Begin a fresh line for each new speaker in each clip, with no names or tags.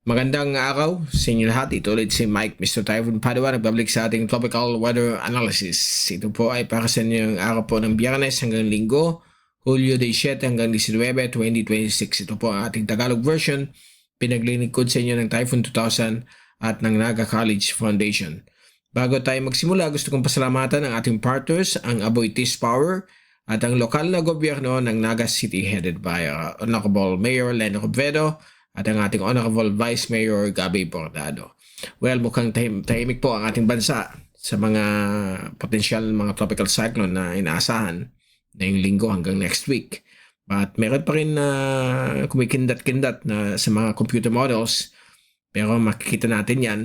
Magandang araw sa inyo lahat. Ito ulit si Mike, Mr. Typhoon Padua, nagbabalik sa ating tropical weather analysis. Ito po ay para sa inyo yung araw po ng Biyernes hanggang Linggo, Hulyo 17 hanggang 19, 2026. Ito po ang ating Tagalog version, pinaglilingkod sa inyo ng Typhoon 2000 at ng Naga College Foundation. Bago tayo magsimula, gusto kong pasalamatan ang ating partners, ang Aboitiz Power, at ang lokal na gobyerno ng Naga City headed by Honorable Mayor Leno Robredo, at ang ating Honorable Vice Mayor Gabby Bordado. Well, mukhang tahimik po ang ating bansa sa mga potensyal mga tropical cyclone na inaasahan na yung linggo hanggang next week. But meron pa rin na kumikindat-kindat na sa mga computer models, pero makikita natin yan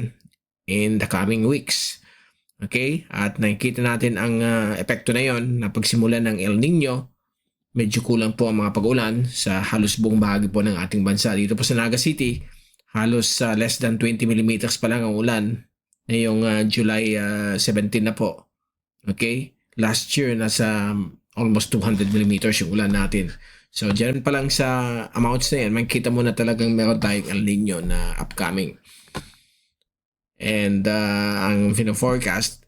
in the coming weeks. Okay? At nakikita natin ang epekto na yon na pagsimula ng El Nino. Medyo kulang po ang mga pag-ulan sa halos buong bahagi po ng ating bansa. Dito po sa Naga City, halos less than 20 millimeters pa lang ang ulan ngayong July 17 na po. Okay? Last year, nasa almost 200 millimeters yung ulan natin. So, dyan pa lang sa amounts na yan, makikita mo na talagang meron tayong El Nino na upcoming. And ang forecast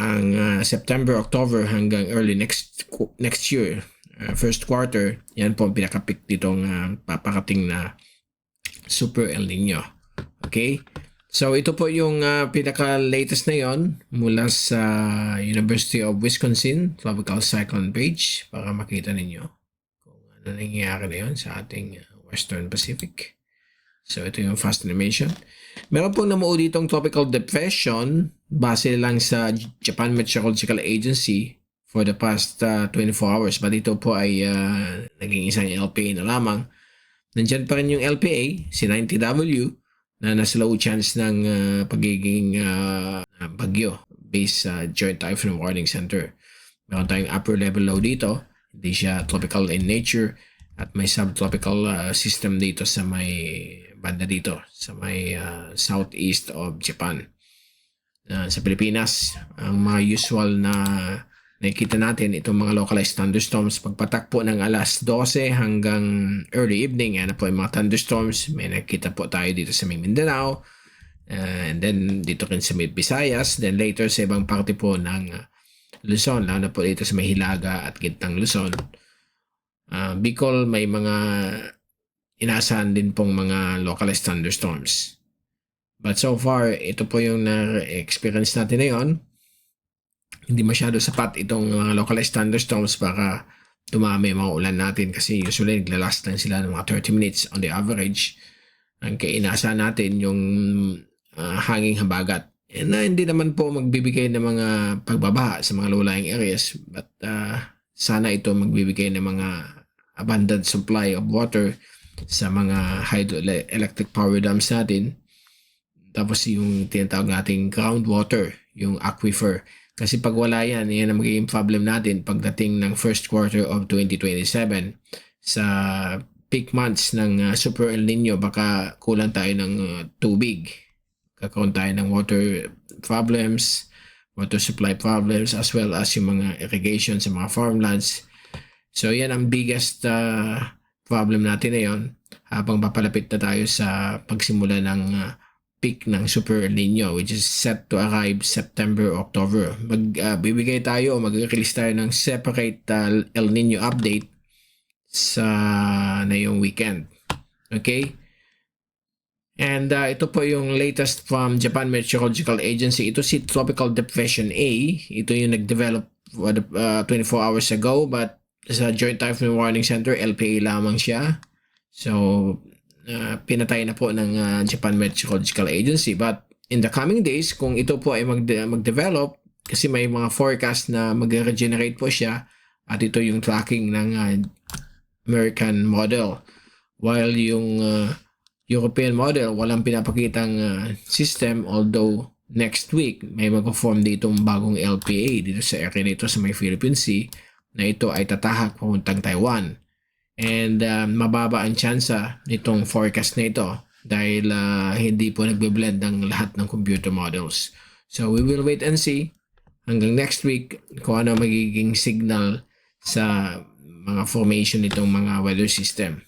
ang September, October hanggang early next year, first quarter, yan po ang pinaka-peak ditong papakating na Super El Nino. Okay? So ito po yung pinaka-latest na yon mula sa University of Wisconsin Tropical Cyclone page para makita ninyo kung ano nangyayari na yun sa ating Western Pacific. So ito yung fast animation. Meron pong namuo ditong tropical depression base lang sa Japan Meteorological Agency for the past 24 hours. But ito po ay naging isang LPA na lamang. Nandyan pa rin yung LPA, si 90W, na nasa low chance ng pagiging bagyo based sa Joint Typhoon Warning Center. Meron tayong upper level low dito. Hindi siya tropical in nature. At may subtropical system dito sa may banda dito, sa may southeast of Japan. Sa Pilipinas, ang mga usual na nakikita natin itong mga localized thunderstorms pagpatak po ng alas 12 hanggang early evening. Yan na po yung mga thunderstorms. May nakikita po tayo dito sa may Mindanao. And then dito rin sa may Visayas. Then later sa ibang parte po ng Luzon. Lalo na po dito sa may Hilaga at Gitnang Luzon. Bicol may mga inaasahan din pong mga localized thunderstorms. But so far, ito po yung na-experience natin ngayon. Hindi masyado sapat itong mga localized thunderstorms para dumami mga ulan natin kasi usually naglalast lang sila ng mga 30 minutes on the average. Ang inaasahan natin yung hanging habagat. And hindi naman po magbibigay ng mga pagbabaha sa mga low-lying areas, but sana ito magbibigay ng mga abundant supply of water sa mga hydroelectric power dams natin. Tapos yung tinatawag nating groundwater, yung aquifer. Kasi pag wala yan, yan ang magiging problem natin pagdating ng first quarter of 2027. Sa peak months ng Super El Nino, baka kulang tayo ng tubig. Kakaroon tayo ng water problems, water supply problems, as well as yung mga irrigation sa mga farmlands. So yan ang biggest problem natin ngayon habang papalapit na tayo sa pagsimula ng peak ng Super El Nino, which is set to arrive September, October. Magbibigay tayo o mag-release tayo ng separate El Nino update sa na yung weekend. Okay? And ito po yung latest from Japan Meteorological Agency. Ito si Tropical Depression A. Ito yung nag-develop 24 hours ago, but sa Joint Typhoon Warning Center, LPA lamang siya. So, pinatay na po ng Japan Meteorological Agency. But in the coming days, kung ito po ay mag-develop, kasi may mga forecast na mag-regenerate po siya, at ito yung tracking ng American model. While yung European model, walang pinapakitang system, although next week, may mag-form ditong bagong LPA dito sa area nito sa may Philippine Sea, na ito ay tatahak papuntang Taiwan. And mababa ang tsansa nitong forecast na ito dahil hindi po nagbe-blend ng lahat ng computer models. So we will wait and see hanggang next week kung ano magiging signal sa mga formation nitong mga weather system.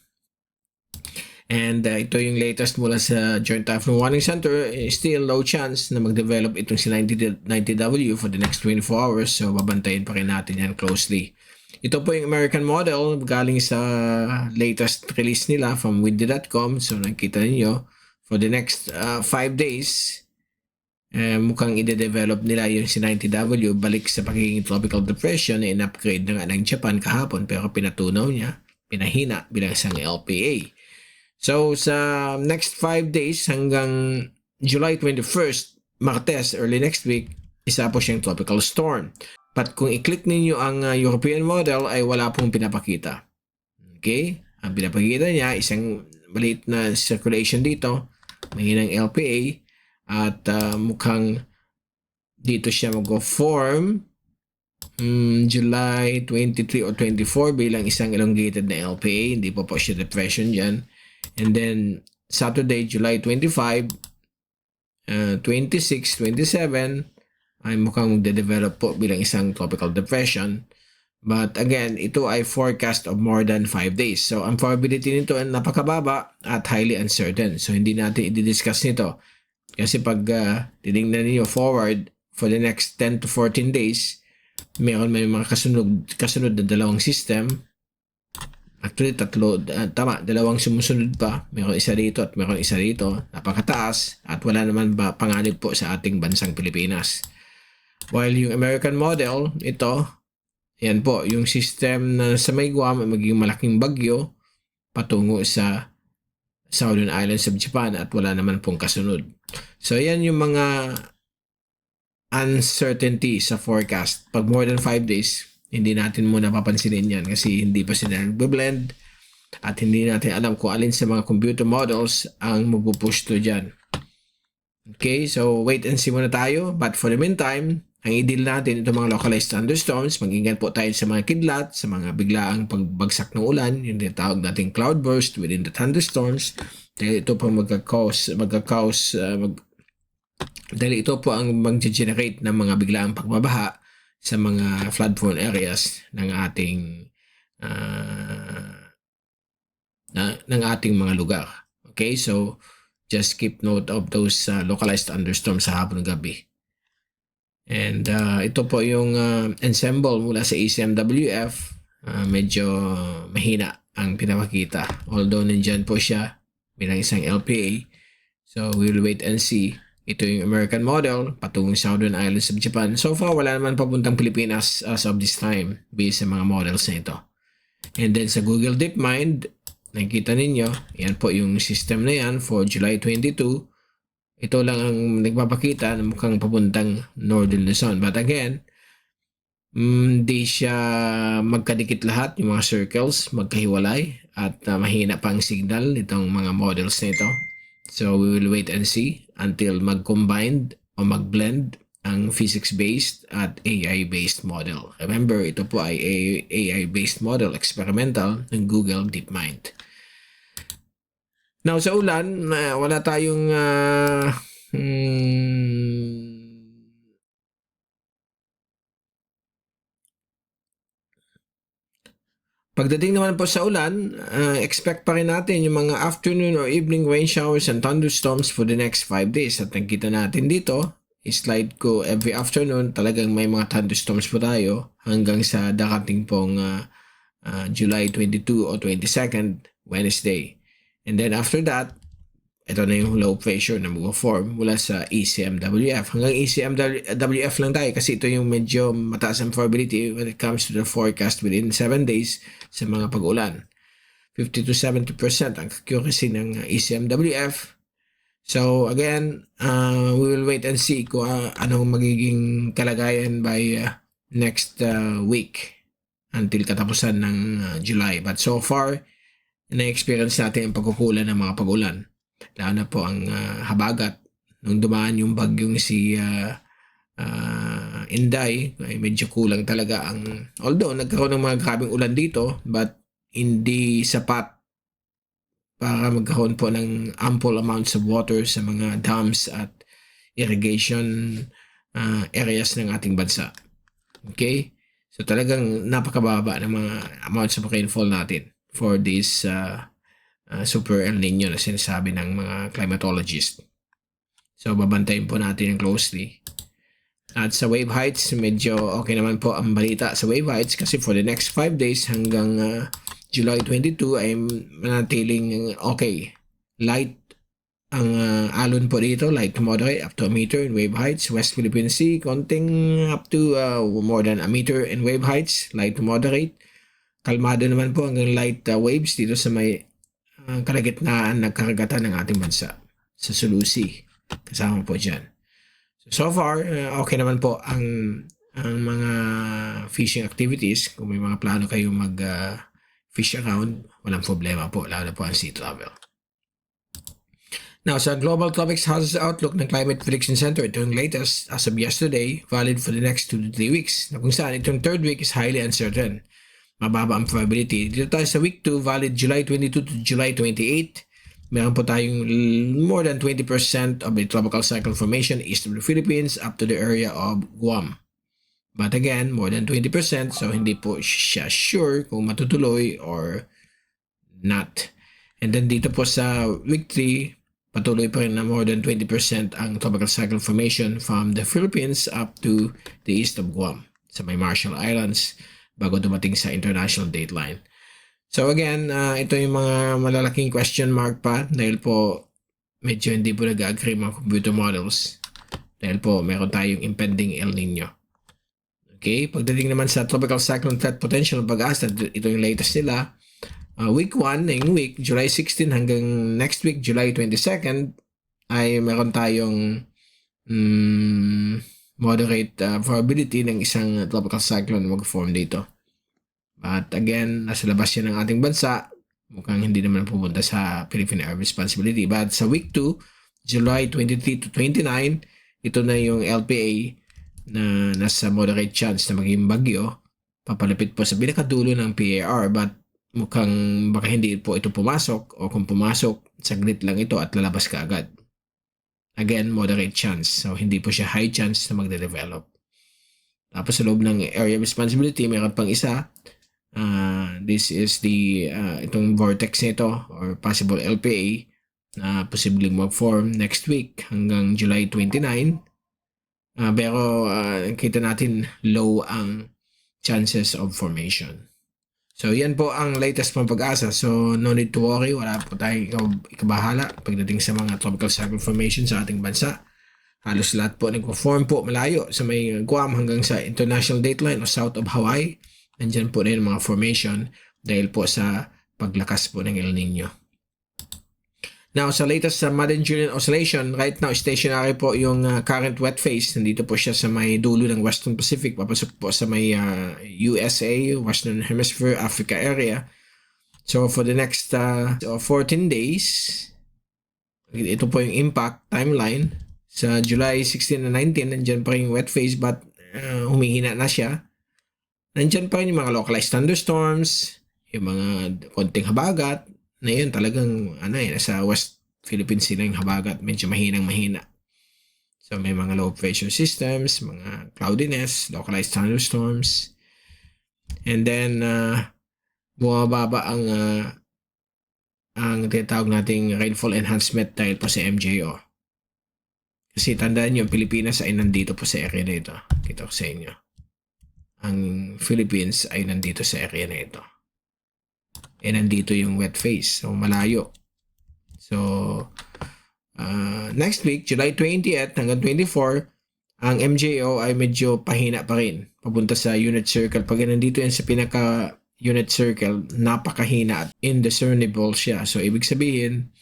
And ito yung latest mula sa Joint Typhoon Warning Center. Still low chance na mag-develop itong si 90W for the next 24 hours. So babantayin pa rin natin yan closely. Ito po yung American model galing sa latest release nila from windy.com. So nakita niyo for the next 5 days, mukhang ide-develop nila yung si 90W balik sa pagiging tropical depression na in-upgrade na nga ng Japan kahapon pero pinatunaw niya, pinahina bilang isang LPA. So, sa next 5 days hanggang July 21st, Martes, early next week, isa po siyang tropical storm. But kung i-click ninyo ang European model ay wala pong pinapakita. Okay? Ang pinapakita niya, isang maliit na circulation dito, mahinang LPA, at mukhang dito siya mag-form July 23 or 24 bilang isang elongated na LPA. Hindi po siya depression dyan. And then, Saturday, July 25, 26, 27, ay mukhang magde-develop po bilang isang tropical depression. But again, ito ay forecast of more than 5 days. So, ang probability nito ay napakababa at highly uncertain. So, hindi natin i-discuss nito. Kasi pag tinignan niyo forward for the next 10 to 14 days, may mga kasunod na dalawang system. Actually, dalawang sumusunod pa. Mayroon isa dito at mayroon isa dito. Napakataas at wala naman panganib po sa ating bansang Pilipinas. While yung American model, ito, yan po, yung system na sa may Guam ay magiging malaking bagyo patungo sa Southern Islands of Japan at wala naman pong kasunod. So, yan yung mga uncertainty sa forecast. Pag more than 5 days, hindi natin muna papansinin yan kasi hindi pa sila nagbe-blend at hindi natin alam kung alin sa mga computer models ang magpupush to dyan. Okay, so wait and see muna tayo. But for the meantime, ang i-deal natin itong mga localized thunderstorms. Mag-ingat po tayo sa mga kidlat, sa mga biglaang pagbagsak ng ulan, yung tinatawag nating cloudburst within the thunderstorms. Dahil ito po dahil ito po ang mag-generate ng mga biglaang pagbabaha sa mga flood-prone areas ng ating mga lugar. Okay, so just keep note of those localized thunderstorms sa hapon ng gabi. And ito po yung ensemble mula sa ECMWF. Medyo mahina ang pinapakita. Although nandyan po siya bilang isang LPA. So we'll wait and see. Ito yung American model, patungong Southern Islands of Japan. So far, wala naman papuntang Pilipinas as of this time based sa mga models na ito. And then sa Google DeepMind, nakikita ninyo, yan po yung system na yan for July 22. Ito lang ang nagpapakita na mukhang papuntang Northern Luzon. But again, di siya magkadikit lahat, yung mga circles, magkahiwalay, at mahina pa ang signal nitong mga models na ito. So we will wait and see until mag-combined o mag-blend ang physics-based at AI-based model. Remember, ito po ay AI-based model, experimental ng Google DeepMind. Now sa ulan, wala tayong pagdating naman po sa ulan, expect pa rin natin yung mga afternoon or evening rain showers and thunderstorms for the next 5 days. At nakikita natin dito, slide ko every afternoon, talagang may mga thunderstorms po tayo hanggang sa darating pong July 22 o 22nd, Wednesday. And then after that, ito na yung low pressure na mag-form mula sa ECMWF. Hanggang ECMWF lang tayo kasi ito yung medyo mataas ang probability when it comes to the forecast within 7 days sa mga pag-ulan. 50 to 70% ang accuracy ng ECMWF. So again, we will wait and see kung anong magiging kalagayan by next week until katapusan ng July. But so far, na-experience natin ang pagkukulan ng mga pag-ulan. Lalo na po ang habagat. Nung dumaan yung bagyong si Inday, ay medyo kulang talaga ang... Although nagkaroon ng mga grabing ulan dito, but hindi sapat para magkaroon po ng ample amounts of water sa mga dams at irrigation areas ng ating bansa. Okay? So talagang napakababa ng mga amounts of rainfall natin for this super El Nino na sinasabi ng mga climatologist. So babantayin po natin yung closely. At sa wave heights, medyo okay naman po ang balita sa wave heights kasi for the next 5 days hanggang July 22 ay manatiling okay. Light ang alon po dito, light to moderate up to a meter in wave heights. West Philippine Sea, konting up to more than a meter in wave heights, light to moderate. Kalmado naman po hanggang light waves dito sa may kalagitnaan ng karagatan ng ating bansa sa Sulusi. Kasama po dyan. So far, okay naman po ang mga fishing activities. Kung may mga plano kayo mag-fish around, walang problema po, lalo po ang sea travel. Now, sa Global Tropics Hazards Outlook ng Climate Prediction Center, ito yung latest as of yesterday, valid for the next 2 to 3 weeks. Na kung saan itong third week is highly uncertain. Mababa ang probability. Dito tayo sa week 2, valid July 22 to July 28. Meron po tayong more than 20% of the tropical cyclone formation east of the Philippines up to the area of Guam. But again, more than 20%, so hindi po siya sure kung matutuloy or not. And then dito po sa week 3, patuloy pa rin na more than 20% ang tropical cyclone formation from the Philippines up to the east of Guam sa may Marshall Islands bago dumating sa international dateline. So again, ito yung mga malalaking question mark pa dahil po medyo hindi po nag-agree mga computer models dahil po meron tayong impending El Nino. Okay, pagdating naman sa tropical cyclone threat potential pag-asa, ito yung latest nila. Week 1, ngayong week, July 16 hanggang next week, July 22nd, ay meron tayong moderate probability ng isang tropical cyclone mag-form dito. But again, nasa labas yan ng ating bansa. Mukhang hindi naman pupunta sa Philippine Air Responsibility. But sa week 2, July 23 to 29, ito na yung LPA na nasa moderate chance na maging bagyo. Papalapit po sa pinakadulo ng PAR but mukhang baka hindi po ito pumasok o kung pumasok, saglit lang ito at lalabas ka agad. Again, moderate chance. So hindi po siya high chance na magde-develop. Tapos sa loob ng area responsibility, mayroon pang isa. This is the itong vortex nito or possible LPA na posibleng mag-form next week hanggang July 29. Pero kita natin low ang chances of formation. So yan po ang latest pang pag-asa. So no need to worry, wala po tayong ikabahala pagdating sa mga tropical cyclone formation sa ating bansa. Halos lahat po nagpo-form po malayo sa may Guam hanggang sa international dateline o south of Hawaii. Nandyan po na yung mga formation dahil po sa paglakas po ng El Nino. Now, sa latest sa Madden Julian Oscillation, right now, stationary po yung current wet phase. Nandito po siya sa may dulo ng Western Pacific. Papasok po sa may USA, Western Hemisphere, Africa area. So, for the next 14 days, ito po yung impact timeline. Sa July 16 and 19, nandyan pa yung wet phase but humihina na siya. Nandyan pa rin yung mga localized thunderstorms, yung mga konting habagat, na yun talagang nasa West Philippines sila yung habagat, medyo mahina. So may mga low pressure systems, mga cloudiness, localized thunderstorms. And then bumababa ang tinatawag nating rainfall enhancement dahil po sa MJO. Kasi tandaan nyo, Pilipinas ay nandito po sa area na ito. Kita ko sa inyo. Ang Philippines ay nandito sa area na ito. Nandito yung wet phase. So, malayo. So, next week, July 20th hanggang 24, ang MJO ay medyo pahina pa rin. Papunta sa unit circle. Pag nandito yan sa pinaka-unit circle, napakahina at indiscernible siya. So, ibig sabihin,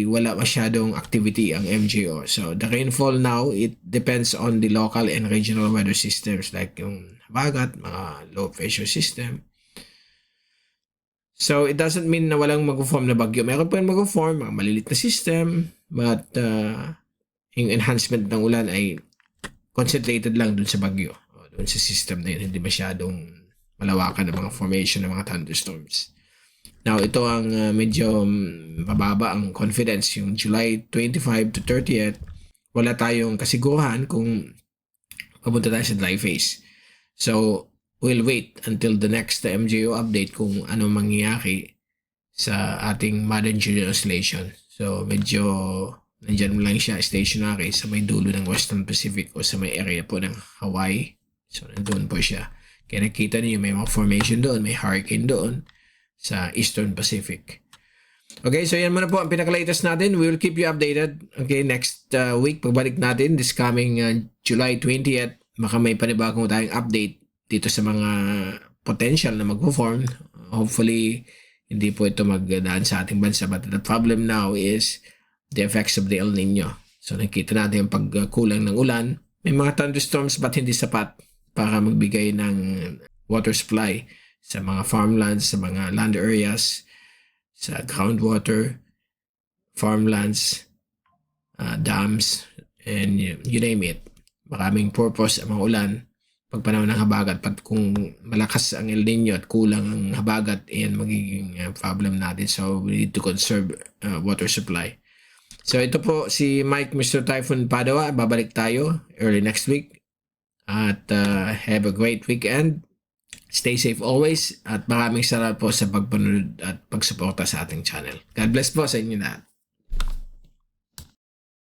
wala masyadong activity ang MJO. So, the rainfall now, it depends on the local and regional weather systems like yung habagat, mga low pressure system. So, it doesn't mean na walang mag-form na bagyo. Meron pa rin mag-form, mga malilit na system, but yung enhancement ng ulan ay concentrated lang dun sa bagyo. Dun sa system na yun, hindi masyadong malawakan ng mga formation ng mga thunderstorms. Now, ito ang medyo mababa ang confidence. Yung July 25 to 30th, wala tayong kasiguruhan kung papunta tayo sa dry phase. So, we'll wait until the next MJO update kung ano mangyayari sa ating modern junior installation. So medyo nandyan lang siya stationary sa may dulo ng Western Pacific o sa may area po ng Hawaii. So nandun po siya. Kaya nakita niyo may mga formation doon, may hurricane doon sa Eastern Pacific. Okay, so yan muna po ang pinaka-latest natin. We will keep you updated. Okay, next week, pagbalik natin, this coming July 20th, baka may panibagong tayong update dito sa mga potential na mag-form. Hopefully, hindi po ito magdaan sa ating bansa. But the problem now is the effects of the El Nino. So nakita natin yung pagkulang ng ulan. May mga thunderstorms but hindi sapat para magbigay ng water supply sa mga farmlands, sa mga land areas, sa groundwater, farmlands, dams, and you name it. Maraming purpose ang mga ulan pag panahon ng habagat. Pat kung malakas ang El Nino at kulang ang habagat, yan magiging problem natin. So we need to conserve water supply. So ito po si Mike, Mr. Typhoon Padawa. Babalik tayo early next week. At have a great weekend. Stay safe always at maraming salamat po sa pagpanood at pagsuporta sa ating channel. God bless po sa inyo lahat.